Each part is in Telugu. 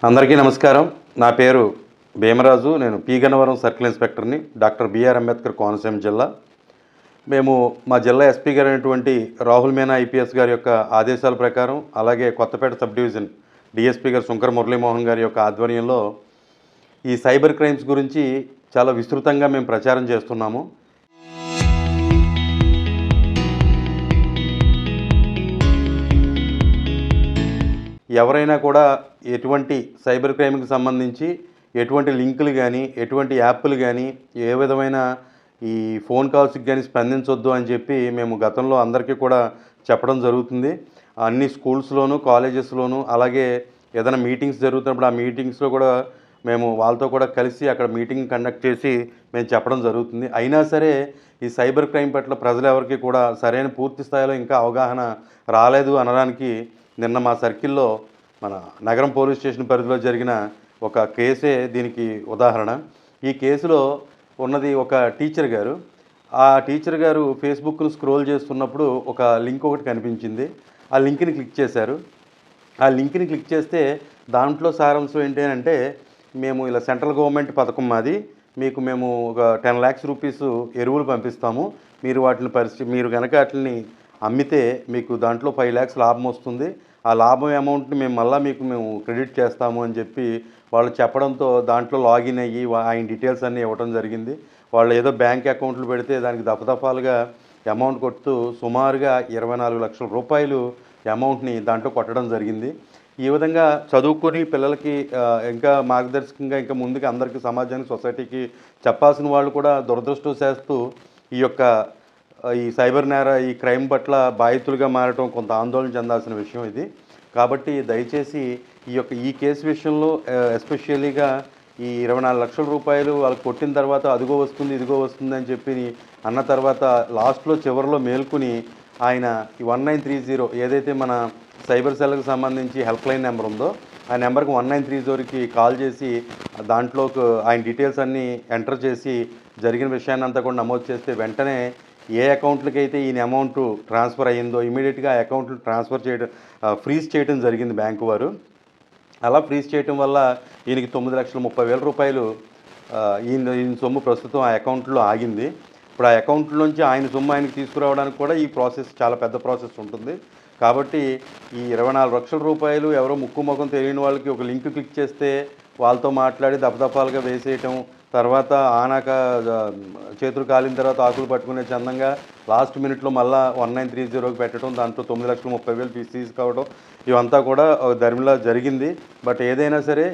అందరికీ నమస్కారం. నా పేరు భీమరాజు. నేను పి గన్నవరం సర్కిల్ ఇన్స్పెక్టర్ని, డాక్టర్ బిఆర్ అంబేద్కర్ కోనసీమ జిల్లా. మేము మా జిల్లా ఎస్పీ గారు అయినటువంటి రాహుల్ మీనా ఐపీఎస్ గారి యొక్క ఆదేశాల ప్రకారం, అలాగే కొత్తపేట సబ్ డివిజన్ డిఎస్పీ గారు శంకర్ మురళీమోహన్ గారి యొక్క ఆధ్వర్యంలో ఈ సైబర్ క్రైమ్స్ గురించి చాలా విస్తృతంగా మేము ప్రచారం చేస్తున్నాము. ఎవరైనా కూడా ఎటువంటి సైబర్ క్రైమ్కి సంబంధించి ఎటువంటి లింకులు కానీ, ఎటువంటి యాప్లు కానీ, ఏ విధమైన ఈ ఫోన్ కాల్స్కి కానీ స్పందించొద్దు అని చెప్పి మేము గతంలో అందరికీ కూడా చెప్పడం జరుగుతుంది. అన్ని స్కూల్స్లోను, కాలేజెస్లోను, అలాగే ఏదైనా మీటింగ్స్ జరుగుతున్నప్పుడు ఆ మీటింగ్స్లో కూడా మేము వాళ్ళతో కూడా కలిసి అక్కడ మీటింగ్ కండక్ట్ చేసి మేము చెప్పడం జరుగుతుంది. అయినా సరే ఈ సైబర్ క్రైమ్ పట్ల ప్రజలు ఎవరికి కూడా సరైన పూర్తి స్థాయిలో ఇంకా అవగాహన రాలేదు అనడానికి నిన్న మా సర్కిల్లో మన నగరం పోలీస్ స్టేషన్ పరిధిలో జరిగిన ఒక కేసే దీనికి ఉదాహరణ. ఈ కేసులో ఉన్నది ఒక టీచర్ గారు. ఆ టీచర్ గారు ఫేస్బుక్ను స్క్రోల్ చేస్తున్నప్పుడు ఒక లింక్ ఒకటి కనిపించింది. ఆ లింక్ని క్లిక్ చేశారు. ఆ లింక్ని క్లిక్ చేస్తే దాంట్లో సారాంశం ఏంటి అంటే, మేము ఇలా సెంట్రల్ గవర్నమెంట్ పథకం మాది, మీకు మేము ఒక 10 lakhs రూపీస్ ఎరువులు పంపిస్తాము, మీరు కనుక వాటిని అమ్మితే మీకు దాంట్లో 5 lakhs లాభం వస్తుంది, ఆ లాభం అమౌంట్ని మేము క్రెడిట్ చేస్తాము అని చెప్పి వాళ్ళు చెప్పడంతో దాంట్లో లాగిన్ అయ్యి ఆయన డీటెయిల్స్ అన్నీ ఇవ్వడం జరిగింది. వాళ్ళు ఏదో బ్యాంక్ అకౌంట్లు పెడితే దానికి దఫదఫాలుగా అమౌంట్ కొడుతూ సుమారుగా 24 లక్షల రూపాయలు అమౌంట్ని దాంట్లో కొట్టడం జరిగింది. ఈ విధంగా చదువుకొని పిల్లలకి ఇంకా మార్గదర్శకంగా ఇంకా ముందుకు అందరికీ సమాజానికి, సొసైటీకి చెప్పాల్సిన వాళ్ళు కూడా దురదృష్టవశాత్తు ఈ సైబర్ ఈ క్రైమ్ పట్ల బాధితులుగా మారటం కొంత ఆందోళన చెందాల్సిన విషయం ఇది. కాబట్టి దయచేసి ఈ కేసు విషయంలో ఎస్పెషల్లీగా ఈ 24 లక్షల రూపాయలు వాళ్ళకి కొట్టిన తర్వాత అదిగో వస్తుంది, ఇదిగో వస్తుంది అని చెప్పి అన్న తర్వాత లాస్ట్లో చివరిలో మేల్కొని ఆయన ఈ 1930 ఏదైతే మన సైబర్ సెల్కి సంబంధించి హెల్ప్ లైన్ నెంబర్ ఉందో ఆ నెంబర్కి 1930కి కాల్ చేసి దాంట్లోకి ఆయన డీటెయిల్స్ అన్నీ ఎంటర్ చేసి జరిగిన విషయాన్ని అంతా కూడా నమోదు చేస్తే వెంటనే ఏ అకౌంట్లకి అయితే ఈయన అమౌంట్ ట్రాన్స్ఫర్ అయ్యిందో ఇమీడియట్గా ఆ అకౌంట్లు ట్రాన్స్ఫర్ చేయడం, ఫ్రీజ్ చేయడం జరిగింది బ్యాంకు వారు. అలా ఫ్రీజ్ చేయడం వల్ల ఈయనకి 9,30,000 రూపాయలు ఈయన సొమ్ము ప్రస్తుతం ఆ అకౌంట్లో ఆగింది. ఇప్పుడు ఆ అకౌంట్లోంచి ఆయన సొమ్ము ఆయనకి తీసుకురావడానికి కూడా ఈ ప్రాసెస్ చాలా పెద్ద ప్రాసెస్ ఉంటుంది. కాబట్టి ఈ 24 లక్షల రూపాయలు ఎవరో ముక్కు ముఖం తెలియని వాళ్ళకి ఒక లింక్ క్లిక్ చేస్తే వాళ్ళతో మాట్లాడి దఫదఫాలుగా వేసేయటం, తర్వాత ఆనాక చేతులు కాలిన తర్వాత ఆకులు పట్టుకునే చందంగా లాస్ట్ మినిట్లో మళ్ళీ 1930కి పెట్టడం, దాంట్లో 9,30,000 ఫీజు తీసుకోవడం, ఇవంతా కూడా ధర్మిలా జరిగింది. బట్ ఏదైనా సరే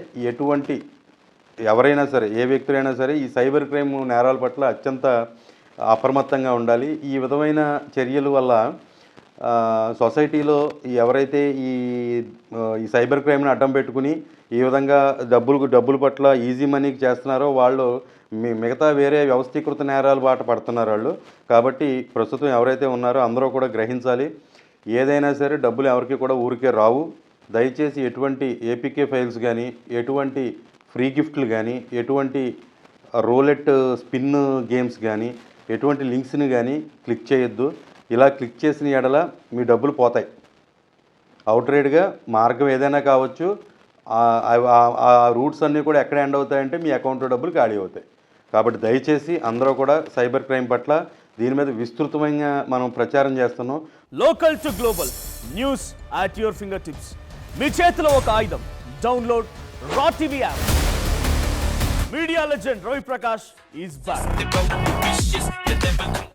ఎవరైనా సరే ఏ వ్యక్తులైనా సరే ఈ సైబర్ క్రైమ్ నేరాల పట్ల అత్యంత అప్రమత్తంగా ఉండాలి. ఈ విధమైన చర్యల వల్ల సొసైటీలో ఎవరైతే ఈ సైబర్ క్రైమ్ని అడ్డం పెట్టుకుని ఈ విధంగా డబ్బుల పట్ల ఈజీ మనీకి చేస్తున్నారో వాళ్ళు మిగతా వేరే వ్యవస్థీకృత నేరాలు బాట పడుతున్నారు వాళ్ళు. కాబట్టి ప్రస్తుతం ఎవరైతే ఉన్నారో అందరూ కూడా గ్రహించాలి, ఏదైనా సరే డబ్బులు ఎవరికి కూడా ఊరికే రావు. దయచేసి ఎటువంటి ఏపీకే ఫైల్స్ కానీ, ఎటువంటి ఫ్రీ గిఫ్ట్లు కానీ, ఎటువంటి రోలెట్ స్పిన్ గేమ్స్ కానీ, ఎటువంటి లింక్స్ని కానీ క్లిక్ చేయొద్దు. ఇలా క్లిక్ చేసిన ఎడల మీ డబ్బులు పోతాయి. అవుట్రేట్గా మార్గం ఏదైనా కావచ్చు, ఆ రూట్స్ అన్నీ కూడా ఎక్కడ ఎండ్ అవుతాయంటే మీ అకౌంట్లో డబ్బులు ఖాళీ అవుతాయి. కాబట్టి దయచేసి అందరూ కూడా సైబర్ క్రైమ్ పట్ల దీని మీద విస్తృతమైన మనం ప్రచారం చేస్తున్నాం. Local to global news at your fingertips. మీ చేతిలో ఒక ఆయుధం. Download R TV app. Media legend Ravi Prakash is back.